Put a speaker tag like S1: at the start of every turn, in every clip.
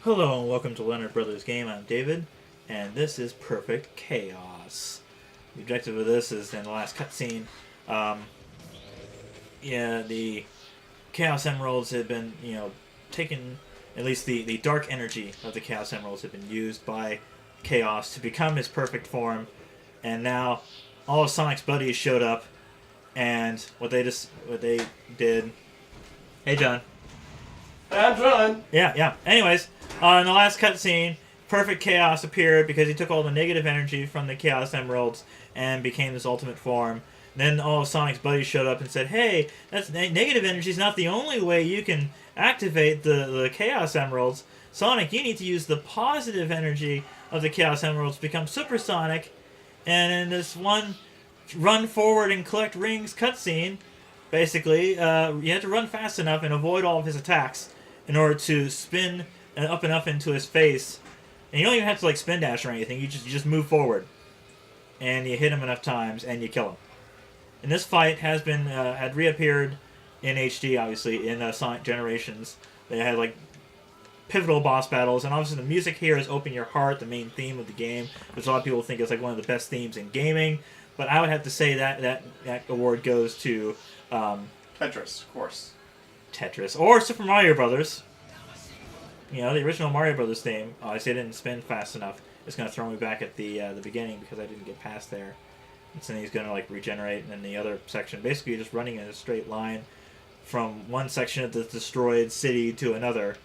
S1: Hello and welcome to Leonard Brothers Game. I'm David, and this is Perfect Chaos. The objective of this is in the last cutscene. The Chaos Emeralds have been, taken. At least the dark energy of the Chaos Emeralds have been used by Chaos to become his perfect form, and now all of Sonic's buddies showed up, and what they did. Hey, John.
S2: I'm trying.
S1: Yeah. Anyways, in the last cutscene, Perfect Chaos appeared because he took all the negative energy from the Chaos Emeralds and became this ultimate form. Then all of Sonic's buddies showed up and said, "Hey, that's negative energy is not the only way you can activate the Chaos Emeralds. Sonic, you need to use the positive energy of the Chaos Emeralds to become supersonic." And in this one run forward and collect rings cutscene, basically, you had to run fast enough and avoid all of his attacks in order to spin up and up into his face. And you don't even have to spin dash or anything. You just move forward, and you hit him enough times, and you kill him. And this fight had reappeared in HD, obviously, in Sonic Generations. They had pivotal boss battles, and obviously the music here is "Open Your Heart," the main theme of the game, which a lot of people think is one of the best themes in gaming. But I would have to say that award goes to
S2: Tetris, of course.
S1: Tetris or Super Mario Brothers. The original Mario Brothers theme. I say I didn't spin fast enough. It's going to throw me back at the beginning because I didn't get past there. And so then he's going to regenerate, and then the other section, basically just running in a straight line from one section of the destroyed city to another.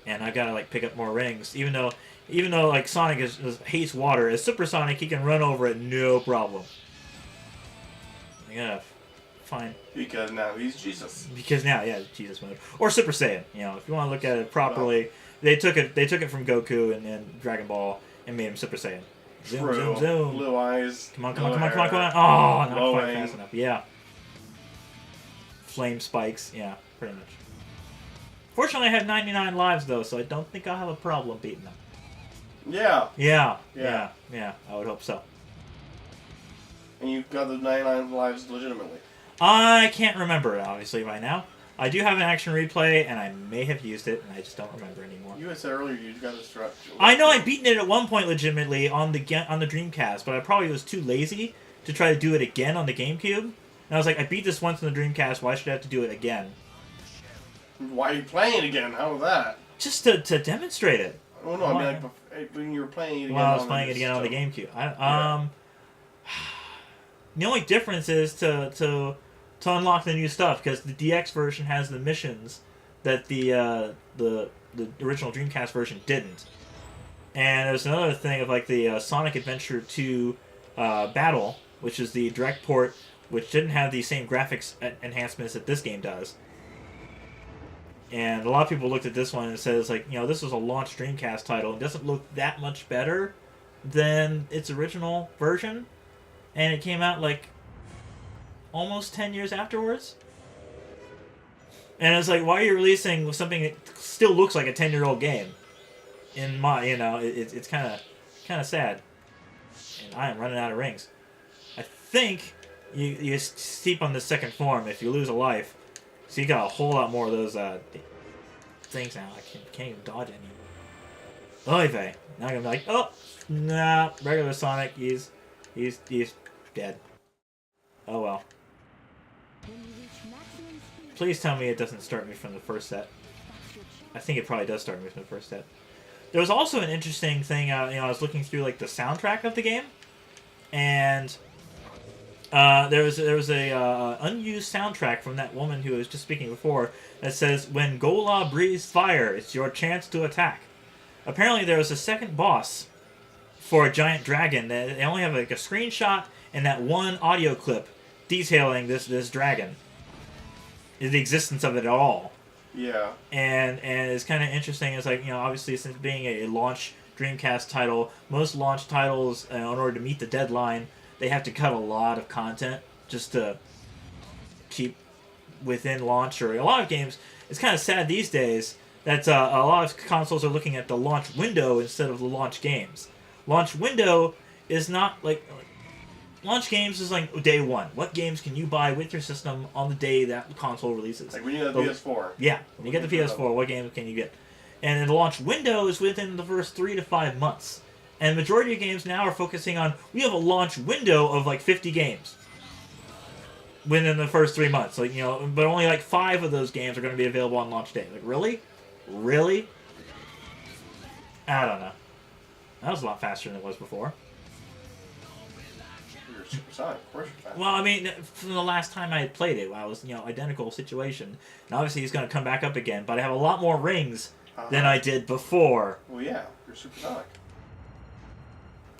S1: And I've got to pick up more rings, even though Sonic hates water. As Super Sonic, he can run over it no problem. Yeah. Fine.
S2: Because now he's Jesus.
S1: Jesus mode or Super Saiyan. If you want to look at it properly, they took it from Goku and Dragon Ball and made him Super Saiyan. Zoom.
S2: Blue eyes.
S1: Come on. Oh, not quite fast enough. Yeah. Flame spikes. Yeah, pretty much. Fortunately, I have 99 lives though, so I don't think I'll have a problem beating them.
S2: Yeah.
S1: I would hope so.
S2: And you've got the 99 lives legitimately.
S1: I can't remember it, obviously, right now. I do have an action replay, and I may have used it, and I just don't remember anymore.
S2: You had said earlier you got to stretch.
S1: I know I'd beaten it at one point legitimately on the Dreamcast, but I probably was too lazy to try to do it again on the GameCube. And I was like, I beat this once on the Dreamcast, why should I have to do it again?
S2: Why are you playing it again? How was that?
S1: Just to demonstrate it.
S2: Oh no, I mean when you were playing it again.
S1: Well, I was playing it again on the GameCube. The only difference is to unlock the new stuff, because the DX version has the missions that the original Dreamcast version didn't. And there's another thing of the Sonic Adventure 2 Battle, which is the direct port, which didn't have the same graphics enhancements that this game does. And a lot of people looked at this one and said this was a launch Dreamcast title. It doesn't look that much better than its original version. And it came out almost 10 years afterwards. And it's why are you releasing something that still looks like a 10-year-old game? It's kind of sad. And I am running out of rings. I think you steep on the second form if you lose a life. So you got a whole lot more of those things now. I can't even dodge any. Oy vey. Now I'm gonna be oh, nah, regular Sonic, he's dead. Oh well. Please tell me it doesn't start me from the first set. I think it probably does start me from the first set. There was also an interesting thing. I was looking through the soundtrack of the game, and there was a unused soundtrack from that woman who was just speaking before that says, "When Gola breathes fire, it's your chance to attack." Apparently, there was a second boss for a giant dragon. They only have a screenshot and that one audio clip detailing this dragon, the existence of it at all.
S2: Yeah.
S1: And it's kind of interesting. It's obviously, since being a launch Dreamcast title, most launch titles, in order to meet the deadline, they have to cut a lot of content just to keep within launch. Or a lot of games, it's kind of sad these days that a lot of consoles are looking at the launch window instead of the launch games. Launch window is not launch games is day one. What games can you buy with your system on the day that console releases?
S2: When you get the PS4.
S1: Yeah, when you get the PS4, what games can you get? And the launch window is within the first 3 to 5 months. And majority of games now are focusing on, we have a launch window of like 50 games within the first 3 months. Like, you know, but only like 5 of those games are going to be available on launch day. Like, really? Really? I don't know. That was a lot faster than it was before.
S2: You're supersonic, of course you're fast.
S1: Well, I mean, from the last time I had played it, I was, you know, identical situation. And obviously he's going to come back up again, but I have a lot more rings than I did before.
S2: Well, yeah, you're supersonic.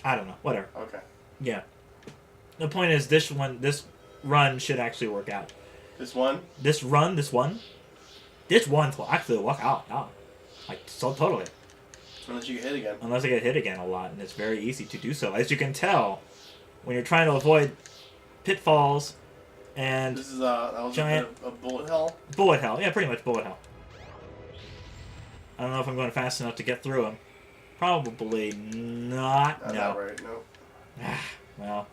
S1: I don't know. Whatever.
S2: Okay.
S1: Yeah. The point is, this run should actually work out.
S2: This one?
S1: This one will actually work out. Yeah. Like, so totally.
S2: Unless you get hit again.
S1: Unless I get hit again a lot, and it's very easy to do so. As you can tell, when you're trying to avoid pitfalls and
S2: This is that was
S1: giant
S2: a bullet hell?
S1: bullet hell. Yeah, pretty much bullet hell. I don't know if I'm going fast enough to get through him. Probably not. No.
S2: Not right, no.
S1: Well,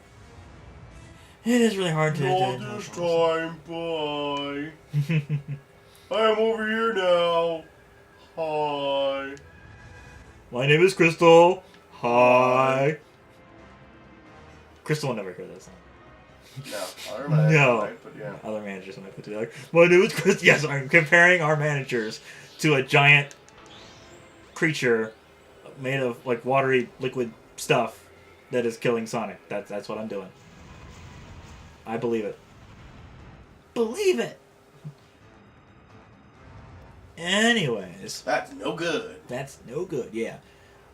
S1: it is really hard to...
S2: Not this time, bye. I'm over here now. Hi.
S1: My name is Crystal. Hi. Crystal will never hear this.
S2: No, I remember
S1: No.
S2: right, but yeah.
S1: Other managers might put together. My name is Chris. Yes, I'm comparing our managers to a giant creature made of like watery liquid stuff that is killing Sonic. That's what I'm doing. I believe it. Believe it. Anyways,
S2: That's no good.
S1: that's no good. Yeah,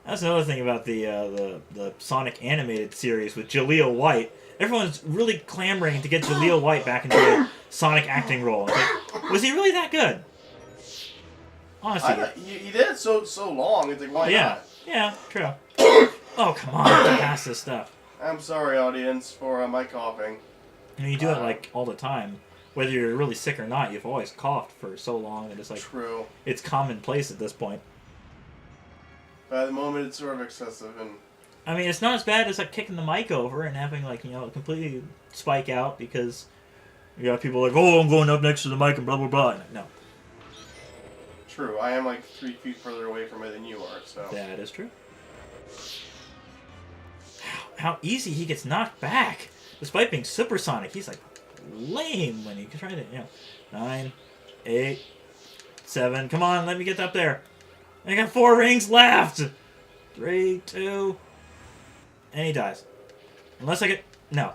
S1: that's another thing about the Sonic animated series with Jaleel White. Everyone's really clamoring to get Jaleel White back into a Sonic acting role. It's like, was he really that good? Honestly.
S2: He did so long. It's like, why not?
S1: Yeah, true. Oh, come on. Get past this stuff.
S2: I'm sorry, audience, for my coughing.
S1: And you do it, like, all the time. Whether you're really sick or not, you've always coughed for so long that it's like...
S2: True.
S1: It's commonplace at this point.
S2: But at the moment, it's sort of excessive, and...
S1: I mean, it's not as bad as, like, kicking the mic over and having, like, you know, completely spike out because you got people like, oh, I'm going up next to the mic and blah, blah, blah. No.
S2: True, I am like 3 feet further away from it than you are, so...
S1: That is true. How easy he gets knocked back. Despite being supersonic, he's like lame when he tries to, you know. 9, 8, 7. Come on, let me get up there. I got 4 rings left. 3, 2. And he dies. Unless I get... No.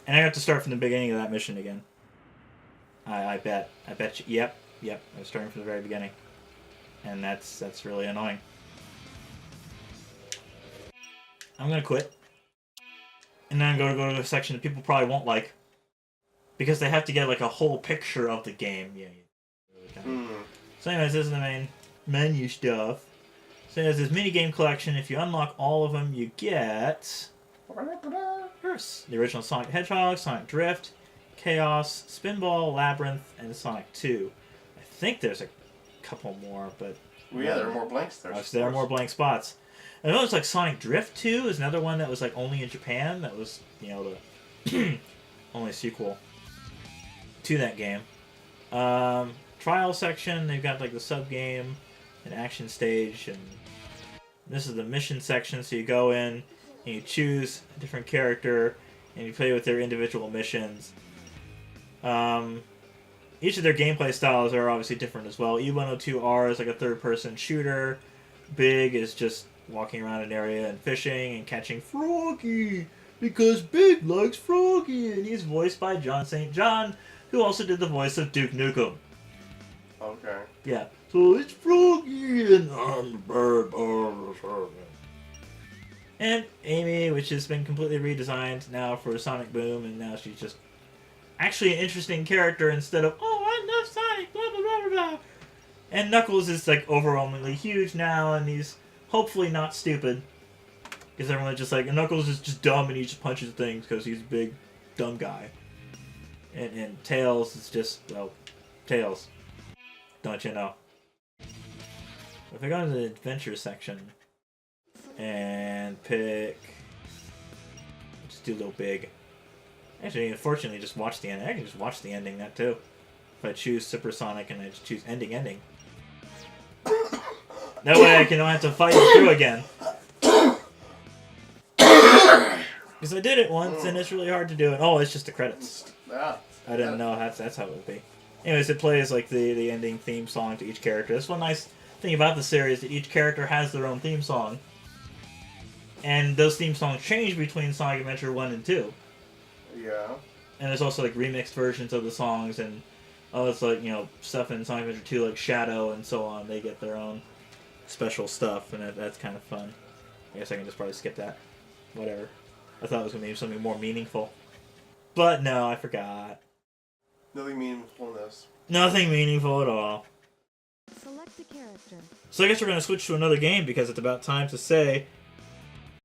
S1: And I have to start from the beginning of that mission again. I bet. I bet you... Yep. I was starting from the very beginning. And that's really annoying. I'm gonna quit. And then I'm gonna go to a section that people probably won't like. Because they have to get like a whole picture of the game. Yeah. So anyways, this is the main menu stuff. So there's this minigame collection. If you unlock all of them, you get... First, the original Sonic the Hedgehog, Sonic Drift, Chaos, Spinball, Labyrinth, and Sonic 2. I think there's a couple more, but...
S2: Well, yeah, there are more blanks there.
S1: There are more blank spots. I know it's like Sonic Drift 2 is another one that was like only in Japan. That was, you know, the only sequel to that game. Trial section, they've got like the sub-game, an action stage, and this is the mission section, so you go in and you choose a different character and you play with their individual missions. Each of their gameplay styles are obviously different as well. E102R is like a third-person shooter. Big is just walking around an area and fishing and catching Froggy, because Big likes Froggy, and he's voiced by John St. John, who also did the voice of Duke Nukem.
S2: Okay.
S1: Yeah. So it's Froggy and and Amy, which has been completely redesigned now for Sonic Boom, and now she's just actually an interesting character instead of, oh, I love Sonic, blah, blah, blah, blah, blah. And Knuckles is, like, overwhelmingly huge now, and he's hopefully not stupid. Because everyone's just like, Knuckles is just dumb and he just punches things because he's a big, dumb guy. And Tails is just, well, Tails. Don't you know? If I go into the adventure section and pick... Just do Little Big. Actually, unfortunately, just watch the ending. I can just watch the ending, that too. If I choose Supersonic and I just choose ending. That way I don't have to fight it through again. Because I did it once, and it's really hard to do it. Oh, it's just the credits.
S2: Yeah.
S1: I didn't know that's how it would be. Anyways, it plays like the ending theme song to each character. That's one nice thing about the series, that each character has their own theme song. And those theme songs change between Sonic Adventure 1 and 2.
S2: Yeah.
S1: And there's also like remixed versions of the songs, and it's like, stuff in Sonic Adventure 2 like Shadow and so on. They get their own special stuff, and that's kind of fun. I guess I can just probably skip that. Whatever. I thought it was going to be something more meaningful. But no, I forgot.
S2: Nothing meaningful in this.
S1: Nothing meaningful at all.
S3: Select a character.
S1: So I guess we're going to switch to another game because it's about time to say